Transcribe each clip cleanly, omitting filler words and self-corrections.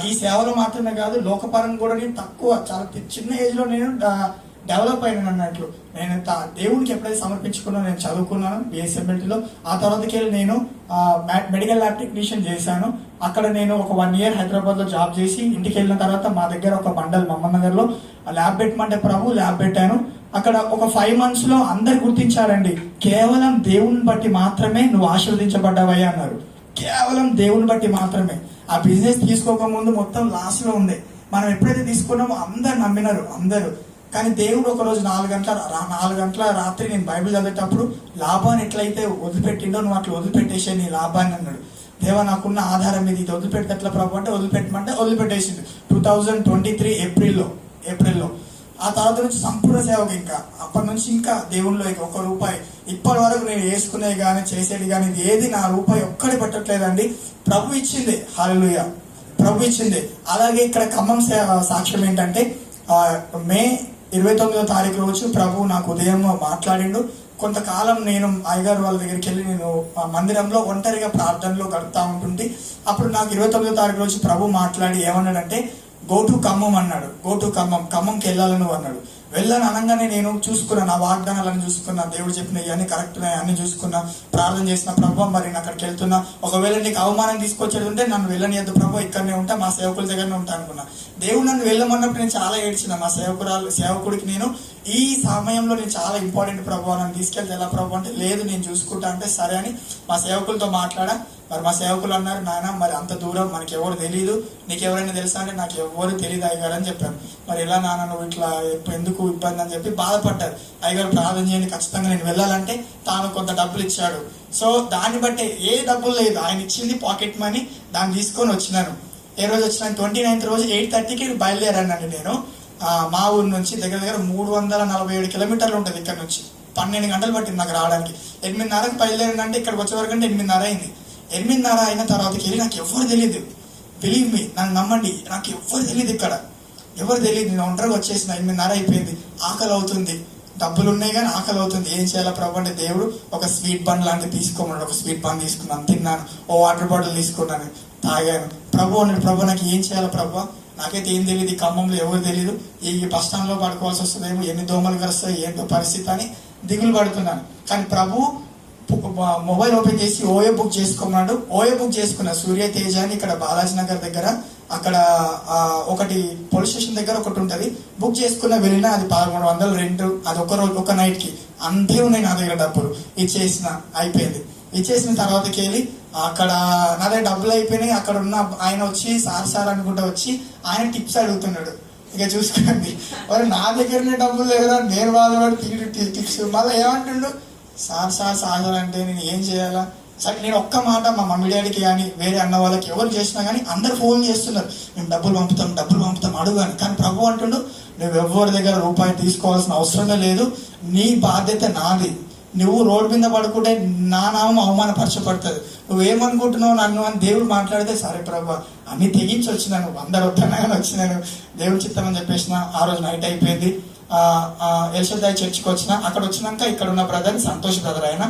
ఈ సేవలు మాత్రమే కాదు, లోకపరంగా కూడా నేను తక్కువ, చాలా చిన్న ఏజ్లో నేను డెవలప్ అయినాను అన్నట్లు. నేను దేవునికి ఎప్పుడైతే సమర్పించుకున్నా, నేను చదువుకున్నాను బిఎస్ఎంఎల్టీలో. ఆ తర్వాతకి వెళ్ళి నేను మెడికల్ ల్యాబ్ టెక్నీషియన్ చేశాను. అక్కడ నేను ఒక 1 year హైదరాబాద్లో జాబ్ చేసి ఇంటికి వెళ్ళిన తర్వాత మా దగ్గర ఒక మండల్ మహమ్మద్ నగర్లో ల్యాబ్ పెట్టమంటే ప్రభు ల్యాబ్ పెట్టాను. అక్కడ ఒక 5 months లో అందరు గుర్తించారండి, కేవలం దేవుని బట్టి మాత్రమే నువ్వు ఆశీర్వదించబడ్డావయ్యా అన్నారు. కేవలం దేవుని బట్టి మాత్రమే. ఆ బిజినెస్ తీసుకోకముందు మొత్తం లాస్లో ఉంది. మనం ఎప్పుడైతే తీసుకున్నామో అందరు నమ్మినారు అందరూ. కానీ దేవుడు ఒకరోజు 4 గంటల రాత్రి నేను బైబిల్ చదివేటప్పుడు లాభాన్ని ఎట్లయితే వదిలిపెట్టిండో నువ్వు అట్లా వదిలిపెట్టేసే నీ లాభాన్ని అన్నాడు. దేవా నాకున్న ఆధారం ఇది, ఇది వదిలిపెడితే ఎట్లా ప్రభు అంటే వదిలిపెట్టమంటే వదిలిపెట్టేసింది 2023 ఏప్రిల్లో. ఆ తర్వాత నుంచి సంపూర్ణ సేవకు, ఇంకా అప్పటి నుంచి ఇంకా దేవుళ్ళు ఒక రూపాయి ఇప్పటి వరకు నేను వేసుకునేది కానీ చేసేది కానీ ఏది నా రూపాయి ఒక్కడి పెట్టట్లేదండి. ప్రభు ఇచ్చింది. హల్లెలూయా, ప్రభు ఇచ్చింది. అలాగే ఇక్కడ ఖమ్మం సాక్ష్యం ఏంటంటే మే 29వ తారీఖు రోజు ప్రభు నాకు ఉదయం మాట్లాడిండు. కొంతకాలం నేను అయ్యగారు వాళ్ళ దగ్గరికి వెళ్ళి నేను మందిరంలో ఒంటరిగా ప్రార్థనలో గడుపుతా ఉంటుంటే అప్పుడు నాకు 29వ తారీఖు రోజు ప్రభు మాట్లాడి ఏమన్నాడంటే గో టు ఖమ్మం అన్నాడు. గో టు ఖమ్మంకి వెళ్ళాలని అన్నాడు. వెళ్ళని అనగానే నేను చూసుకున్నా, నా వాగ్దానాలను చూసుకున్నా, దేవుడు చెప్పిన ఇవన్నీ కరెక్ట్ అన్ని చూసుకున్నా, ప్రార్థన చేసిన ప్రభు మరి నేను అక్కడికి వెళ్తున్నా, ఒకవేళ నీకు అవమానం తీసుకొచ్చేది ఉంటే నన్ను వెళ్ళనియద్దు ప్రభు, ఇక్కడనే ఉంటా, మా సేవకుల దగ్గరనే ఉంటా అనుకున్నా. దేవుడు నన్ను వెళ్ళమన్నప్పుడు నేను చాలా ఏడ్చిన. మా సేవకుడికి నేను ఈ సమయంలో నేను చాలా ఇంపార్టెంట్ ప్రభు, నన్ను తీసుకెళ్తే ఎలా ప్రభు అంటే లేదు నేను చూసుకుంటా అంటే సరే అని మా సేవకులతో మాట్లాడా. మరి మా సేవకులు అన్నారు, నాయన మరి అంత దూరం మనకి ఎవరు తెలియదు, నీకు ఎవరైనా తెలుసా అంటే నాకు ఎవరు తెలియదు అయ్యగారు అని చెప్పాను. మరి ఎలా నాన్న నువ్వు ఇట్లా ఎందుకు ఇబ్బంది అని చెప్పి బాధపడ్డారు. అయ్యగారు ప్రార్థన చేయండి, ఖచ్చితంగా నేను వెళ్ళాలంటే తాను కొంత డబ్బులు ఇచ్చాడు. సో దాన్ని బట్టి ఏ డబ్బులు లేదు, ఆయన ఇచ్చింది పాకెట్ మనీ, దాన్ని తీసుకొని వచ్చినాను. ఏ రోజు వచ్చినాను 29th రోజు 8:30కి బయలుదేరానండి. నేను మా ఊరు నుంచి దగ్గర 347 కిలోమీటర్లు ఉంటుంది ఇక్కడ నుంచి. 12 గంటలు పట్టింది నాకు రావడానికి. 8:30కి బయలుదేరానంటే ఇక్కడికి వచ్చే వరకు అంటే 8:30 అయింది. 8:30 అయిన తర్వాతకి వెళ్ళి నాకు ఎవరు తెలియదు, బిలీవ్ మీ, నన్ను నమ్మండి, నాకు ఎవరు తెలియదు, ఇక్కడ ఎవరు తెలియదు. నేను ఒంటరిగా వచ్చేసిన. 8:30 అయిపోయింది. ఆకలి అవుతుంది, డబ్బులు ఉన్నాయి కానీ ఆకలి అవుతుంది. ఏం చేయాలా ప్రభు అంటే దేవుడు ఒక స్వీట్ బన్ లాంటివి తీసుకోమన్నాడు. ఒక స్వీట్ బన్ తీసుకున్నాను, తిన్నాను. ఓ వాటర్ బాటిల్ తీసుకున్నాను, తాగాను. ప్రభు అన్నాడు, ప్రభు నాకు ఏం చేయాలా ప్రభు, నాకైతే ఏం తెలియదు, ఈ ఖమ్మంలో ఎవరు తెలియదు, ఈ బస్ స్టాండ్లో పడుకోవాల్సి వస్తుందేమో, ఎన్ని దోమలు కలుస్తాయి, ఏంటో పరిస్థితి అని దిగులు పడుతున్నాను. కానీ ప్రభు మొబైల్ ఓపెన్ చేసి ఓయో బుక్ చేసుకోమన్నాడు. ఓయో బుక్ చేసుకున్నా. సూర్య తేజ అని ఇక్కడ బాలాజీ నగర్ దగ్గర, అక్కడ ఒకటి పోలీస్ స్టేషన్ దగ్గర ఒకటి ఉంటుంది. బుక్ చేసుకున్న వెళ్ళినా అది 1300 రెంట్. అది ఒక రోజు ఒక నైట్కి. అంతే ఉన్నాయి నా దగ్గర డబ్బులు. ఇచ్చేసిన, అయిపోయింది. ఇచ్చేసిన తర్వాతకి వెళ్ళి అక్కడ నా దగ్గర డబ్బులు అయిపోయినాయి. అక్కడ ఉన్న ఆయన వచ్చి సార్ అనుకుంటా వచ్చి ఆయన టిప్స్ అడుగుతున్నాడు. ఇక చూసుకోండి, మరి నా దగ్గరనే డబ్బులు లేదురా, నేను బాధపడి టిప్స్. మళ్ళీ ఏమంటుండు, సార్ అంటే నేను ఏం చేయాలా? సరే నేను ఒక్క మాట మా మమ్మీ డాడీకి కానీ వేరే అన్న వాళ్ళకి ఎవరు చేసినా కానీ అందరు ఫోన్ చేస్తున్నారు, మేము డబ్బులు పంపుతాం అడుగాని. కానీ ప్రభు అంటుండు, నువ్వు ఎవరి దగ్గర రూపాయి తీసుకోవాల్సిన అవసరమే లేదు, నీ బాధ్యత నాది. నువ్వు రోడ్డు మీద పడుకుంటే నా నామం అవమానపరచబడుతుంది, నువ్వేమనుకుంటున్నావు నన్ను అని దేవుడు మాట్లాడితే సరే ప్రభు అన్ని తెగించి వచ్చినాను, అందరు వద్దన్నా కానీ వచ్చినాను, దేవుడి చిత్తం అని చెప్పేసిన. ఆ రోజు నైట్ అయిపోయింది. ఎల్షదాయ్ చర్చికి వచ్చిన. అక్కడ వచ్చినాక ఇక్కడ ఉన్న బ్రదర్ సంతోష్ బ్రదర్, ఆయన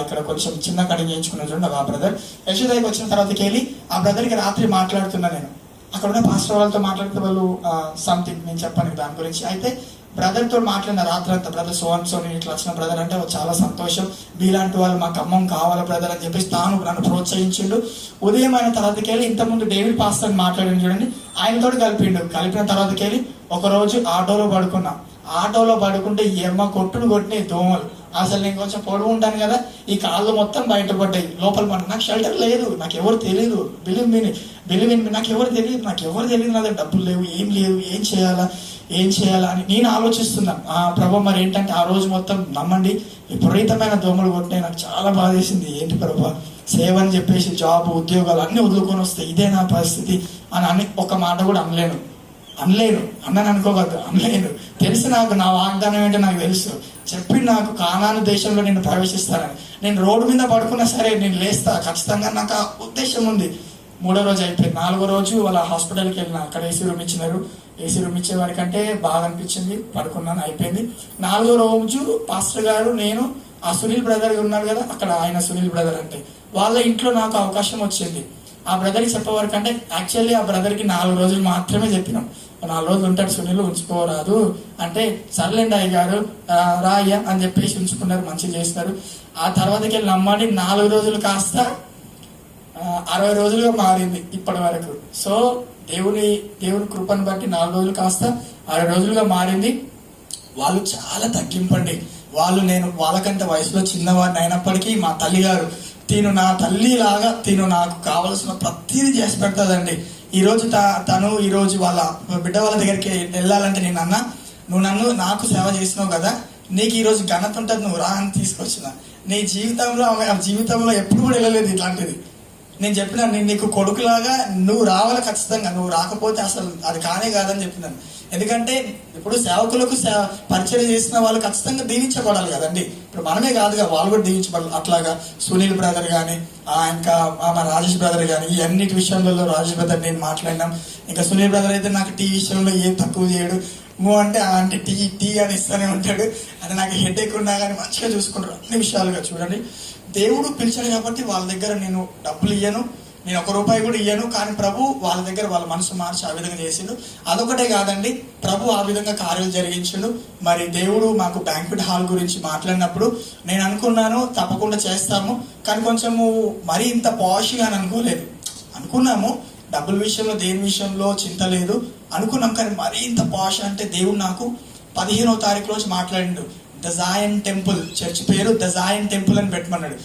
ఇక్కడ కొంచెం చిన్న కటింగ్ చేయించుకున్న చూడండి ఆ బ్రదర్. ఎల్షదాయ్కి వచ్చిన తర్వాతకి వెళ్ళి ఆ బ్రదర్కి రాత్రి మాట్లాడుతున్నా నేను. అక్కడ ఉన్న పాస్టర్ వాళ్ళతో మాట్లాడితే వాళ్ళు సంథింగ్ నేను చెప్పాను దాని గురించి. అయితే బ్రదర్తో మాట్లాడిన రాత్రి అంతా, బ్రదర్ సోని ఇట్లా వచ్చిన బ్రదర్ అంటే చాలా సంతోషం, మీలాంటి వాళ్ళు మా ఖమ్మం కావాలా బ్రదర్ అని చెప్పేసి తాను నన్ను ప్రోత్సహించిండు. ఉదయం అయిన తర్వాతకి వెళ్ళి ఇంతకుముందు డేవిడ్ పాస్టర్ మాట్లాడింది చూడండి, ఆయనతో కలిపిన తర్వాతకి వెళ్ళి ఒకరోజు ఆటోలో పడుకున్నా. ఆటోలో పడుకుంటే కొట్టిన దోమలు. అసలు నేను కొంచెం పొడుగు ఉంటాను కదా, ఈ కాళ్ళు మొత్తం బయటపడ్డాయి. లోపల నాకు షెల్టర్ లేదు, నాకు ఎవరు తెలియదు, బిలీవ్ మీ నాకు ఎవరు తెలియదు, నా దగ్గర డబ్బులు లేవు, ఏం చేయాలా అని నేను ఆలోచిస్తున్నాను. ప్రభు మరి ఏంటంటే ఆ రోజు మొత్తం నమ్మండి విపరీతమైన దోమలు కొట్టినాయి. నాకు చాలా బాధ వేసింది. ఏంటి ప్రభు, సేవ అని చెప్పేసి జాబ్ ఉద్యోగాలు అన్ని వదులుకొని వస్తాయి, ఇదే నా పరిస్థితి అని ఒక మాట కూడా అనలేను అన్నని అనుకోవద్దు, అనలేను. తెలుసు నాకు, నా వాగ్దానం ఏంటో నాకు తెలుసు. చెప్పి నాకు కానాను దేశంలో నేను ప్రవేశిస్తానని. నేను రోడ్డు మీద పడుకున్నా సరే నేను లేస్తా ఖచ్చితంగా, నాకు ఆ ఉద్దేశం ఉంది. 3వ రోజు అయిపోయింది. 4వ రోజు వాళ్ళ హాస్పిటల్కి వెళ్ళిన. అక్కడ ఏసీ రూమ్ ఇచ్చినారు. ఏసీ రూమ్ ఇచ్చే వారికంటే బాగా అనిపించింది, పడుకున్నాను, అయిపోయింది. 4వ రోజు పాస్టర్ గారు, నేను, ఆ సునీల్ బ్రదర్ ఉన్నారు కదా అక్కడ, ఆయన సునీల్ బ్రదర్ అంటే వాళ్ళ ఇంట్లో నాకు అవకాశం వచ్చింది. ఆ బ్రదర్కి చెప్పేవారికి అంటే యాక్చువల్లీ ఆ బ్రదర్కి 4 రోజులు మాత్రమే చెప్పినాం. 4 రోజులు ఉంటాడు సునీల్, ఉంచుకోరాదు అంటే సర్లేండి అయ్య గారు రా అయ్యా అని చెప్పేసి ఉంచుకున్నారు, మంచిగా చేస్తారు. ఆ తర్వాతకి వెళ్ళి నమ్మండి 4 రోజులు కాస్త 60 రోజులుగా మారింది ఇప్పటి వరకు. సో దేవుని కృపను బట్టి 4 రోజులు కాస్త 60 రోజులుగా మారింది. వాళ్ళు చాలా తగ్గింపండి. నేను వాళ్ళకంటే వయసులో చిన్నవాడిని అయినప్పటికీ మా తల్లి గారు తిను నా తల్లి లాగా తిను నాకు కావలసిన ప్రతిదీ చేసి పెడతాదండి. ఈరోజు ఈరోజు వాళ్ళ బిడ్డ వాళ్ళ దగ్గరికి వెళ్ళాలంటే నేను అన్నా, నువ్వు నాకు సేవ చేసినావు కదా, నీకు ఈరోజు ఘనత ఉంటుంది, నువ్వు రా అని తీసుకొచ్చిన. నీ జీవితంలో ఎప్పుడు కూడా వెళ్ళలేదు ఇట్లాంటిది. నేను చెప్పినాను, నేను నీకు కొడుకులాగా నువ్వు రావాలి ఖచ్చితంగా, నువ్వు రాకపోతే అసలు అది కానే కాదని చెప్పినాను. ఎందుకంటే ఇప్పుడు సేవకులకు పరిచయం చేసిన వాళ్ళు ఖచ్చితంగా దీవించబడాలి కదండి. ఇప్పుడు మనమే కాదుగా, వాళ్ళు కూడా దీవించబడాలి. అట్లాగా సునీల్ బ్రదర్ కానీ ఇంకా మా రాజేష్ బ్రదర్ కానీ ఈ అన్నిటి విషయంలో రాజేష్ బ్రదర్ నేను మాట్లాడినాం. ఇంకా సునీల్ బ్రదర్ అయితే నాకు టీ విషయంలో ఏం తక్కువ చేయడు. అంటే టీ అని ఇస్తూనే ఉంటాడు. అది నాకు హెడ్ ఉన్నా కానీ మంచిగా చూసుకుంటారు అన్ని విషయాలుగా. చూడండి, దేవుడు పిలిచాడు కాబట్టి వాళ్ళ దగ్గర నేను డబ్బులు ఇయ్యను, నేను 1 రూపాయి కూడా ఇయ్యను. కానీ ప్రభు వాళ్ళ దగ్గర వాళ్ళ మనసు మార్చి ఆ విధంగా చేసిండు. అదొకటే కాదండి, ప్రభు ఆ విధంగా కార్యాలు జరిగించిండు. మరి దేవుడు మాకు బ్యాంక్వెట్ హాల్ గురించి మాట్లాడినప్పుడు నేను అనుకున్నాను తప్పకుండా చేస్తాము, కానీ కొంచెము మరీ ఇంత పాష్గా అని అనుకోలేదు. అనుకున్నాము డబ్బుల విషయంలో దేని విషయంలో చింత లేదు అనుకున్నాం, కానీ మరీ ఇంత పాష్ అంటే దేవుడు నాకు 15వ తారీఖు రోజు మాట్లాడిండు. ద జాయన్ టెంపుల్, చర్చ్ పేరు ద జాయన్ టెంపుల్ అని పెట్టమన్నాడు.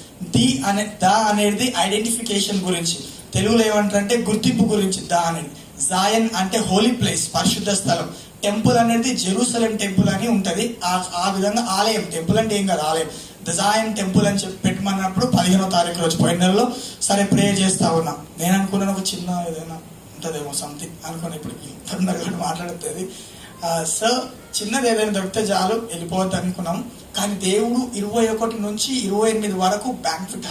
ద అనేది ఐడెంటిఫికేషన్ గురించి, తెలుగులో ఏమంటారంటే గుర్తింపు గురించి. ద అనేది జాయన్ అంటే హోలీ ప్లేస్, పరిశుద్ధ స్థలం. టెంపుల్ అనేది జెరూసలేం టెంపుల్ అని ఉంటది. ఆ విధంగా ఆలయం, టెంపుల్ అంటే ఏం కాదు ఆలయం. ద జాయన్ టెంపుల్ అని చెప్పి పెట్టమన్నప్పుడు 15వ తారీఖు రోజు పోయిన నెలలో సరే ప్రేయర్ చేస్తా ఉన్నా. నేను అనుకున్నాను ఒక చిన్న ఏదైనా ఉంటుందేమో సంథింగ్ అనుకున్నా. ఇప్పుడు తొందరగా మాట్లాడుతుంది. సో చిన్నది ఏదైనా దొరికితే చాలు వెళ్ళిపోవద్దు అనుకున్నాం. కానీ దేవుడు 21 నుంచి 28 వరకు బ్యాంక్వెట్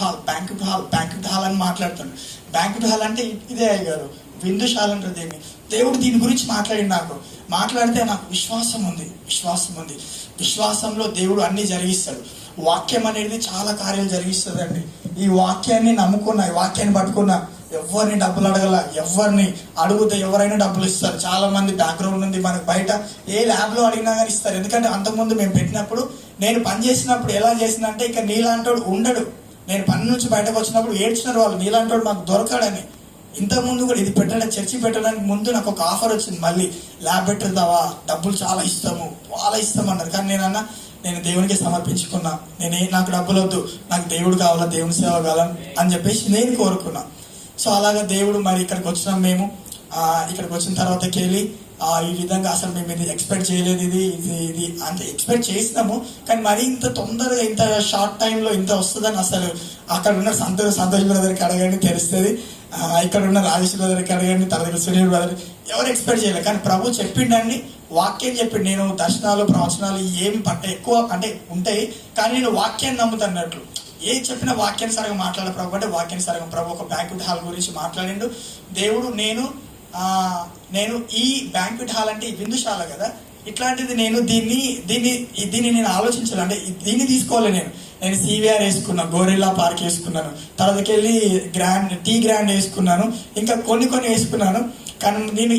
హాల్ అని మాట్లాడుతాడు. బ్యాంక్వెట్ హాల్ అంటే ఇదే అయ్యారు, విందుశాల అంటే దీన్ని. దేవుడు దీని గురించి మాట్లాడితే నాకు విశ్వాసం ఉంది. విశ్వాసంలో దేవుడు అన్ని జరిగిస్తాడు. వాక్యం అనేది చాలా కార్యాలు జరిగిస్తుందండి. ఈ వాక్యాన్ని నమ్ముకున్నా, ఈ వాక్యాన్ని పట్టుకున్నా, ఎవరిని డబ్బులు అడగల, ఎవరిని అడిగితే ఎవరైనా డబ్బులు ఇస్తారు. చాలా మంది బ్యాక్గ్రౌండ్ ఉంది మనకు, బయట ఏ ల్యాబ్లో అడిగినా కానీ ఇస్తారు. ఎందుకంటే అంతకుముందు మేము పెట్టినప్పుడు, నేను పని చేసినప్పుడు ఎలా చేసిన అంటే ఇక నీలాంటోడు ఉండడు. నేను పని నుంచి బయటకు వచ్చినప్పుడు ఏడ్చినారు వాళ్ళు, నీలాంటోడు మాకు దొరకడని. ఇంతకుముందు కూడా ఇది చర్చి పెట్టడానికి ముందు నాకు ఒక ఆఫర్ వచ్చింది, మళ్ళీ ల్యాబ్ పెట్టుతావా, డబ్బులు చాలా ఇస్తాం అన్నారు. కానీ నేను దేవునికి సమర్పించుకున్నా. నాకు డబ్బులు వద్దు, నాకు దేవుడు కావాలా, దేవుని సేవ కావాలని అని చెప్పేసి నేను కోరుకున్నా. సో అలాగా దేవుడు మరి ఇక్కడికి వచ్చినాం. మేము ఇక్కడికి వచ్చిన తర్వాతకి వెళ్ళి ఈ విధంగా అసలు మేము ఇది ఎక్స్పెక్ట్ చేయలేదు. ఇది అంటే ఎక్స్పెక్ట్ చేసినాము, కానీ మరీ ఇంత తొందరగా ఇంత షార్ట్ టైంలో ఇంత వస్తుందని అసలు అక్కడ ఉన్న సంతోష్ బ్రదర్కి అడగండి తెలుస్తుంది, ఇక్కడ ఉన్న రాజేష్ బ్రదర్కి అడగండి, తర్వాత సునీల్ బ్రదర్, ఎవరు ఎక్స్పెక్ట్ చేయలేదు. కానీ ప్రభు చెప్పిండండి, వాక్యం చెప్పిండు. నేను దర్శనాలు ప్రవచనాలు ఏమి ఎక్కువ అంటే ఉంటాయి, కానీ నేను వాక్యాన్ని నమ్ముతున్నట్లు ఏది చెప్పినా వాక్యానుసారంగా మాట్లాడే ప్రభు అంటే వాక్యానుసారంగా ప్రభు ఒక బ్యాంక్వెట్ హాల్ గురించి మాట్లాడిండు దేవుడు. నేను ఈ బ్యాంక్వెట్ హాల్ అంటే విందుశాల కదా, ఇట్లాంటిది నేను దీన్ని నేను ఆలోచించాను. అంటే దీన్ని తీసుకోవాలి. నేను సివిఆర్ వేసుకున్నాను, గోరిల్లా పార్క్ వేసుకున్నాను, తర్వాతకి వెళ్ళి గ్రాండ్ వేసుకున్నాను, ఇంకా కొన్ని వేసుకున్నాను. కానీ నేను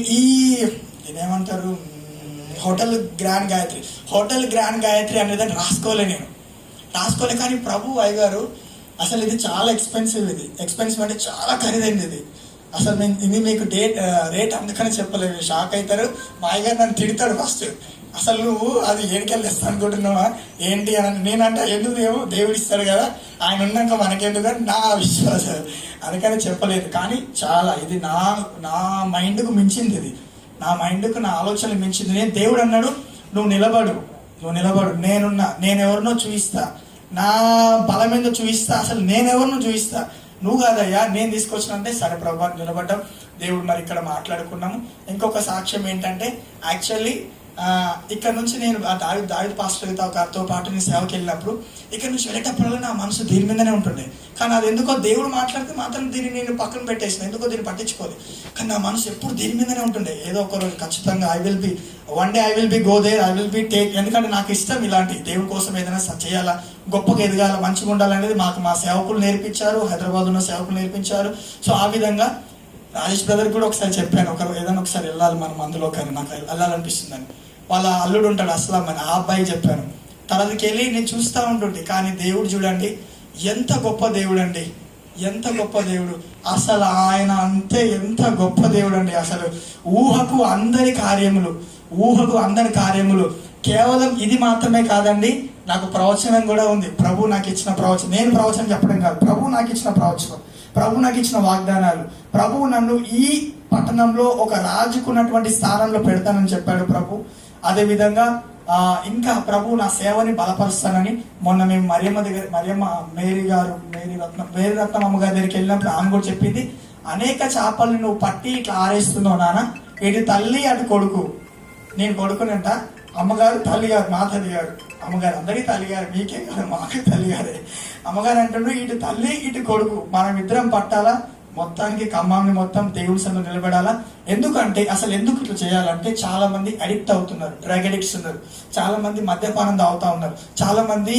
దీనేమంటారు హోటల్ గ్రాండ్ గాయత్రి అనేది రాసుకోలే. కానీ ప్రభు అయ్యగారు అసలు ఇది చాలా ఎక్స్పెన్సివ్ అంటే చాలా ఖరీదైంది ఇది. అసలు ఇది మీకు రేట్ అందుకని చెప్పలేదు, షాక్ అవుతారు. మా అయ్యగారు నన్ను తిడతాడు ఫస్ట్, అసలు నువ్వు అది ఏడికెళ్ళి ఇస్తా అనుకుంటున్నావా ఏంటి అని. నేనంటే ఎందుకు దేవుడు ఇస్తాడు కదా, ఆయన ఉన్నాక మనకెందుకు అని నా విశ్వాసం, అందుకని చెప్పలేదు. కానీ చాలా ఇది నా మైండ్కు మించింది, ఇది నా మైండ్కు నా ఆలోచనలు మించింది. దేవుడు అన్నాడు, నువ్వు నిలబడు, నేనెవరినో చూపిస్తా, నా బలం ఏందో చూపిస్తా, అసలు నేనెవరినో చూపిస్తా, నువ్వు కాదయ్యా నేను తీసుకొచ్చిన అంటే సరే ప్రభు నిలబడ్డాం. దేవుడు మరి ఇక్కడ మాట్లాడుకున్నాము. ఇంకొక సాక్ష్యం ఏంటంటే యాక్చువల్లీ ఇక్కడ నుంచి నేను దావిద్ పాస్టర్ గారితో పాటు నేను సేవకి వెళ్ళినప్పుడు ఇక్కడ నుంచి వెళ్ళేటప్పుడల్లా నా మనసు దీని మీదనే ఉంటుండే. కానీ అది ఎందుకో దేవుడు మాట్లాడితే మాత్రం దీన్ని నేను పక్కన పెట్టేసిన, ఎందుకో దీన్ని పట్టించుకోలేదు. కానీ నా మనసు ఎప్పుడు దీని మీదనే ఉంటుండే. ఏదో ఒక రోజు ఖచ్చితంగా I will be go there, I will be take. ఎందుకంటే నాకు ఇష్టం ఇలాంటి దేవుడి కోసం ఏదైనా చేయాలా, గొప్పగా ఎదగాల, మంచిగా ఉండాలనేది మా సేవకులు నేర్పించారు, హైదరాబాద్ ఉన్న సేవకులు నేర్పించారు. సో ఆ విధంగా రాజేష్ బ్రదర్ కూడా ఒకసారి చెప్పాను, ఏదైనా ఒకసారి వెళ్ళాలి మనం అందులో, కానీ నాకు వెళ్ళాలనిపిస్తుందని. వాళ్ళ అల్లుడు ఉంటాడు అస్లాం అని, ఆ అబ్బాయి చెప్పాను. తర్వాతకి వెళ్ళి నేను చూస్తూ ఉంటుంటే, కానీ దేవుడు చూడండి ఎంత గొప్ప దేవుడు అండి, ఎంత గొప్ప దేవుడు అసలు. ఆయన అంతే ఎంత గొప్ప దేవుడు అండి. అసలు ఊహకు అందరి కార్యములు. కేవలం ఇది మాత్రమే కాదండి, నాకు ప్రవచనం కూడా ఉంది. ప్రభు నాకు ఇచ్చిన ప్రవచనం, నేను ప్రవచనం చెప్పడం కాదు, ప్రభు నాకు ఇచ్చిన ప్రవచనం, ప్రభు నాకు ఇచ్చిన వాగ్దానాలు. ప్రభు నన్ను ఈ పట్టణంలో ఒక రాజుకున్నటువంటి స్థానంలో పెడతానని చెప్పాడు ప్రభు. అదేవిధంగా ఇంకా ప్రభు నా సేవని బలపరుస్తానని మొన్న మేము మేరీ రత్నం అమ్మగారి దగ్గరికి వెళ్ళినప్పుడు ఆమె కూడా చెప్పింది, అనేక చేపల్ని నువ్వు పట్టి ఇట్లా ఆరేస్తున్నావు నాన్న, ఇటు తల్లి అటు కొడుకు. నేను కొడుకునంట, అమ్మగారు తల్లి గారు, మా తల్లి గారు, అమ్మగారు అందరికీ తల్లి గారు, మీకే కాదు మాకే తల్లి గారే. అమ్మగారు అంటుండ్రు ఇటు తల్లి ఇటు కొడుకు, మనం ఇద్దరం పట్టాలా, మొత్తానికి ఖమ్మాన్ని మొత్తం దేవుడి సన్నిధిలో నిలబడాలా. ఎందుకంటే అసలు ఎందుకు ఇట్లా చేయాలంటే, చాలా మంది అడిక్ట్ అవుతున్నారు, డ్రగ్ అడిక్ట్స్ ఉన్నారు, చాలా మంది మద్యపానం తాగుతా ఉన్నారు, చాలా మంది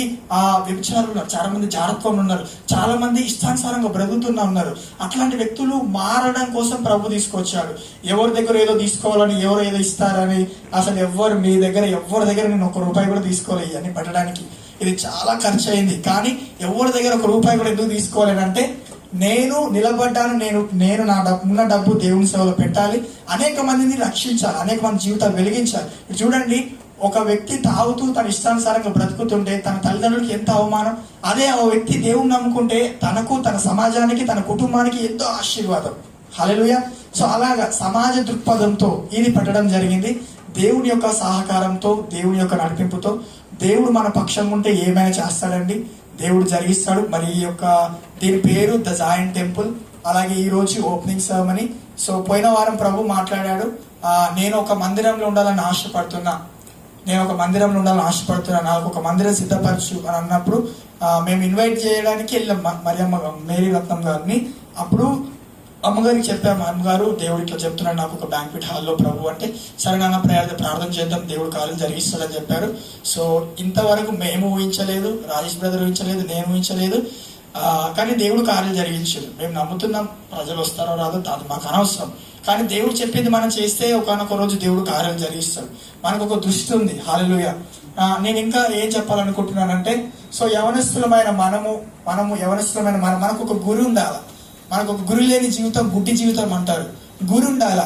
వ్యభిచారులు ఉన్నారు, చాలా మంది జాగ్రత్తగా ఉన్నారు, చాలా మంది ఇష్టానుసారంగా బ్రతుకుతున్నా ఉన్నారు. అట్లాంటి వ్యక్తులు మారడం కోసం ప్రభు తీసుకొచ్చాడు. ఎవరి దగ్గర ఏదో తీసుకోవాలని, ఎవరు ఏదో ఇస్తారని, అసలు మీ దగ్గర ఎవరి దగ్గర నేను ₹1 కూడా తీసుకోవాలి ఇవన్నీ పెట్టడానికి. ఇది చాలా ఖర్చు అయింది. కానీ ఎవరి దగ్గర ₹1 కూడా ఎందుకు తీసుకోవాలంటే, నేను నిలబడ్డాను, నేను నా ఉన్న డబ్బు దేవుని సేవలో పెట్టాలి, అనేక మందిని రక్షించాలి, అనేక మంది జీవితాలు వెలిగించాలి. చూడండి, ఒక వ్యక్తి తాగుతూ తన ఇష్టానుసారంగా బ్రతుకుతుంటే తన తల్లిదండ్రులకి ఎంత అవమానం. అదే ఆ వ్యక్తి దేవుని నమ్ముకుంటే తనకు, తన సమాజానికి, తన కుటుంబానికి ఎంతో ఆశీర్వాదం. హల్లెలూయా. సో అలాగా సమాజ దృక్పథంతో ఇది పెట్టడం జరిగింది. దేవుని యొక్క సహకారంతో, దేవుని యొక్క నడిపింపుతో, దేవుడు మన పక్షం ఉంటే ఏమైనా చేస్తాడండి, దేవుడు జరిగిస్తాడు. మరి దీని పేరు ద జాయింట్ టెంపుల్. అలాగే ఈ రోజు ఓపెనింగ్ సెరమనీ. సో పోయిన వారం ప్రభు మాట్లాడాడు, నేను ఒక మందిరంలో ఉండాలని ఆశపడుతున్నా, నాకు ఒక మందిరం సిద్ధపరచు అని అన్నప్పుడు మేము ఇన్వైట్ చేయడానికి వెళ్ళాం మేరీ రత్నం గారిని. అప్పుడు అమ్మగారికి చెప్పాము, అమ్మగారు దేవుడు ఇట్లా చెప్తున్నాడు నాకు ఒక బ్యాంక్వెట్ హాల్లో ప్రభు అంటే, సరే నాన్న ప్రార్థన చేద్దాం, దేవుడు కార్యం జరిగిస్తాడని చెప్పారు. సో ఇంతవరకు మేము ఊహించలేదు, రాజేష్ బ్రదర్ ఊహించలేదు, నేను ఊహించలేదు, కానీ దేవుడు కార్యం జరిగించాడు. మేము నమ్ముతున్నాం, ప్రజలు వస్తారో రాదో అది మాకు అనవసరం. కానీ దేవుడు చెప్పింది మనం చేస్తే ఒకనొక రోజు దేవుడు కార్యం జరిగిస్తాడు. మనకు ఒక దృష్టి ఉంది. హల్లెలూయా. నేను ఇంకా ఏం చెప్పాలనుకుంటున్నానంటే, సో యవనస్తులమైన మనకు ఒక గురి ఉండాలి. మనకు ఒక గురి లేని జీవితం గుడ్డి జీవితం అంటారు. గురి ఉండాల.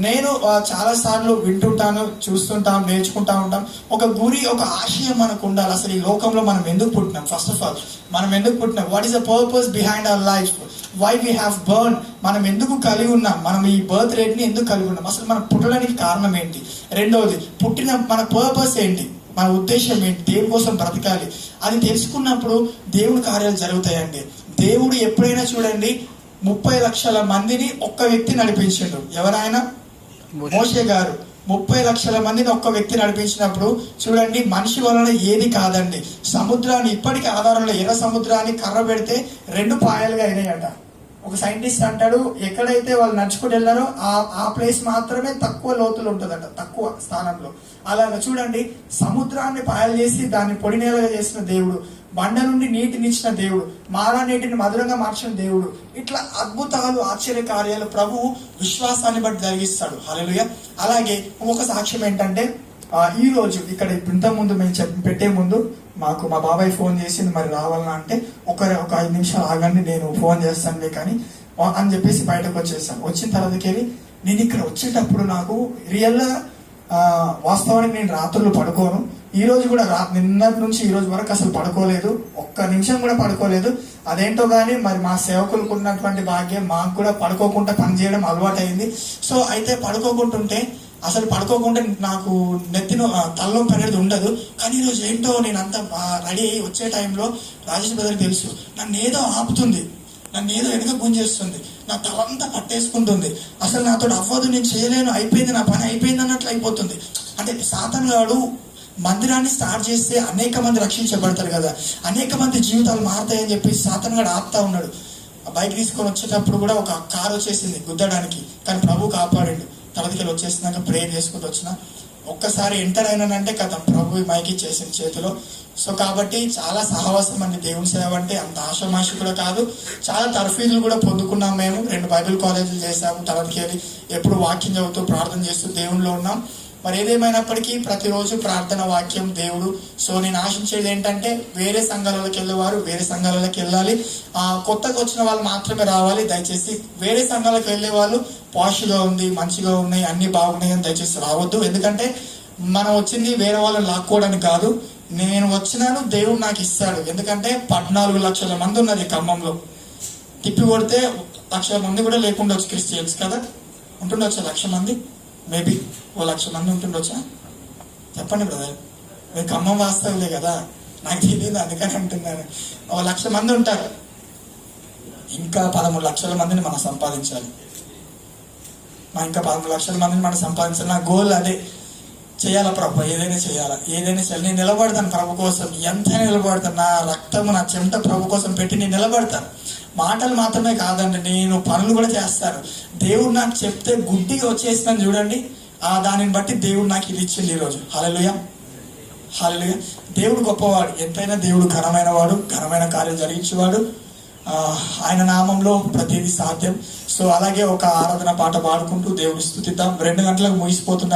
నేను చాలా సార్లు వింటుంటాను, చూస్తుంటాం, నేర్చుకుంటా ఉంటాం. ఒక గురి, ఒక ఆశయం మనకు ఉండాలి. అసలు ఈ లోకంలో మనం ఎందుకు పుట్టినాం? ఫస్ట్ ఆఫ్ ఆల్ మనం ఎందుకు పుట్టినాం? What is the purpose behind our life? Why we have born? మనం ఎందుకు కలిగి ఉన్నాం? మనం ఈ బర్త్ రేట్ని ఎందుకు కలిగి ఉన్నాం? అసలు మనం పుట్టడానికి కారణం ఏంటి? రెండవది, పుట్టిన మన పర్పస్ ఏంటి? మన ఉద్దేశం ఏంటి? దేవుడి కోసం బ్రతకాలి. అది తెలుసుకున్నప్పుడు దేవుడి కార్యాలు జరుగుతాయండి. దేవుడు ఎప్పుడైనా చూడండి 30 లక్షల మందిని ఒక్క వ్యక్తి నడిపించాడు. ఎవరైనా? మోషే గారు 30 లక్షల మందిని ఒక్క వ్యక్తి నడిపించినప్పుడు చూడండి, మనిషి వలన ఏది కాదండి. సముద్రాన్ని ఇప్పటికీ ఆధారంలో, ఎర్ర సముద్రాన్ని కర్ర పెడితే 2 పాయలుగా అయినాయట. ఒక సైంటిస్ట్ అంటాడు, ఎక్కడైతే వాళ్ళు నడుచుకుంటూ వెళ్ళారో ఆ ప్లేస్ మాత్రమే తక్కువ లోతులు ఉంటుందట, తక్కువ స్థానంలో. అలాగా చూడండి, సముద్రాన్ని పాయలు చేసి దాన్ని పొడి నేలగా చేసిన దేవుడు, బండ నుండి నీటినిచ్చిన దేవుడు, మారా నీటిని మధురంగా మార్చిన దేవుడు. ఇట్లా అద్భుతాలు, ఆశ్చర్య కార్యాలు ప్రభువు విశ్వాసాన్ని బట్టి జరిగిస్తాడు. హల్లెలూయా. అలాగే ఇంకొక సాక్ష్యం ఏంటంటే, ఈ రోజు ఇక్కడ ఇంతకుముందు మేము పెట్టే ముందు మాకు మా బాబాయ్ ఫోన్ చేసింది, మరి రావాలన్నా అంటే ఒక 5 నిమిషాలు ఆగండి, నేను ఫోన్ చేస్తానులే కానీ అని చెప్పేసి బయటకు వచ్చేసాను. వచ్చిన తర్వాతకెళ్ళి నేను ఇక్కడ వచ్చేటప్పుడు నాకు రియల్గా వాస్తవానికి నేను రాత్రులు పడుకోను. ఈ రోజు కూడా నిన్నటి నుంచి ఈ రోజు వరకు అసలు పడుకోలేదు, ఒక్క నిమిషం కూడా పడుకోలేదు. అదేంటో కానీ మరి మా సేవకులకు ఉన్నటువంటి భాగ్యం, మాకు కూడా పడుకోకుండా పనిచేయడం అలవాటు అయింది. సో అయితే పడుకోకుంటుంటే, అసలు పడుకోకుండా నాకు తలనొప్పి అనేది ఉండదు. కానీ ఈరోజు ఏంటో నేను అంతా రెడీ అయ్యి వచ్చే టైంలో రాజేష్ బ్రదర్ తెలుసు, నన్ను ఏదో ఆపుతుంది, నన్ను ఏదో వెనుక గుంజేస్తుంది, నా తలంతా పట్టేసుకుంటుంది. అసలు నాతో అవ్వదు, నేను చేయలేను, అయిపోయింది, నా పని అయిపోయింది అన్నట్లు అయిపోతుంది. అంటే సాతాను గాడు మందిరాన్ని స్టార్ట్ చేస్తే అనేక మంది రక్షించబడతారు కదా, అనేక మంది జీవితాలు మారుతాయని చెప్పి సాతాను గాడు ఆపుతా ఉన్నాడు. బైక్ తీసుకొని వచ్చేటప్పుడు కూడా ఒక కారు వచ్చేసింది గుద్దడానికి, కానీ ప్రభు కాపాడిండు. తలదికలు వచ్చేసినాక ప్రేయర్ చేసుకుంటూ వచ్చిన ఒక్కసారి ఎంటర్ అయినానంటే కథ ప్రభు మైకి చేసిన చేతిలో. సో కాబట్టి చాలా సహవాసం అండి దేవుని సేవ అంటే, అంత ఆషామాషి కూడా కాదు. చాలా తర్ఫీదులు కూడా పొందుకున్నాం మేము. 2 బైబిల్ కాలేజీలు చేసాము. తలదికెళ్ళి ఎప్పుడు వాక్యం చదువుతూ ప్రార్థన చేస్తూ దేవునిలో ఉన్నాం. మరి ఏదేమైనప్పటికీ ప్రతిరోజు ప్రార్థన, వాక్యం, దేవుడు. సో నేను ఆశించేది ఏంటంటే వేరే సంఘాలలోకి వెళ్ళేవారు వేరే సంఘాలలోకి వెళ్ళాలి, కొత్తగా వచ్చిన వాళ్ళు మాత్రమే రావాలి. దయచేసి వేరే సంఘాలకు వెళ్ళే వాళ్ళు పాష్గా ఉంది, మంచిగా ఉన్నాయి, అన్ని బాగున్నాయి అని దయచేసి రావద్దు. ఎందుకంటే మనం వచ్చింది వేరే వాళ్ళని లాక్కోవడానికి కాదు. నేను వచ్చినాను, దేవుడు నాకు ఇస్తాడు. ఎందుకంటే 14 లక్షల మంది ఉన్నది ఖమ్మంలో. తిప్పి కొడితే 1 లక్షల మంది కూడా లేకుండా వచ్చు క్రిస్టియన్స్ కదా. ఉంటుండొచ్చు 1 లక్ష మంది, మేబీ 1 లక్ష మంది ఉంటుండొచ్చా? చెప్పండి బ్రదర్, మీరు ఖమ్మం వాస్తవులే కదా, నాకు తెలియదు అందుకని అంటున్నాను. 1 లక్ష మంది ఉంటారు. ఇంకా 13 లక్షల మందిని మనం సంపాదించాలి. ఇంకా 13 లక్షల మందిని మనం సంపాదించాలి. నా గోల్ అదే. చేయాలా ప్రభు, ఏదైనా చేయాలా, ఏదైనా చేయాలి. నేను నిలబడతాను ప్రభు కోసం, ఎంతైనా నిలబడతాను. నా రక్తము, నా చెమట ప్రభు కోసం పెట్టి నేను నిలబడతాను. మాటలు మాత్రమే కాదండి, నేను పనులు కూడా చేస్తాను. దేవుడు నాకు చెప్తే గుడ్డిగా వచ్చేసినాను చూడండి, దానిని బట్టి దేవుడు నాకు ఇది ఇచ్చింది ఈరోజు. హల్లెలూయా, హల్లెలూయా. దేవుడు గొప్పవాడు, ఎంతైనా దేవుడు ఘనమైన వాడు, ఘనమైన కార్యం జరిగించేవాడు. ఆయన నామంలో ప్రతిదీ సాధ్యం. సో అలాగే ఒక ఆరాధన పాట పాడుకుంటూ దేవుని స్తుతిద్దాం. 2 గంటలకు ముగిసిపోతున్నా.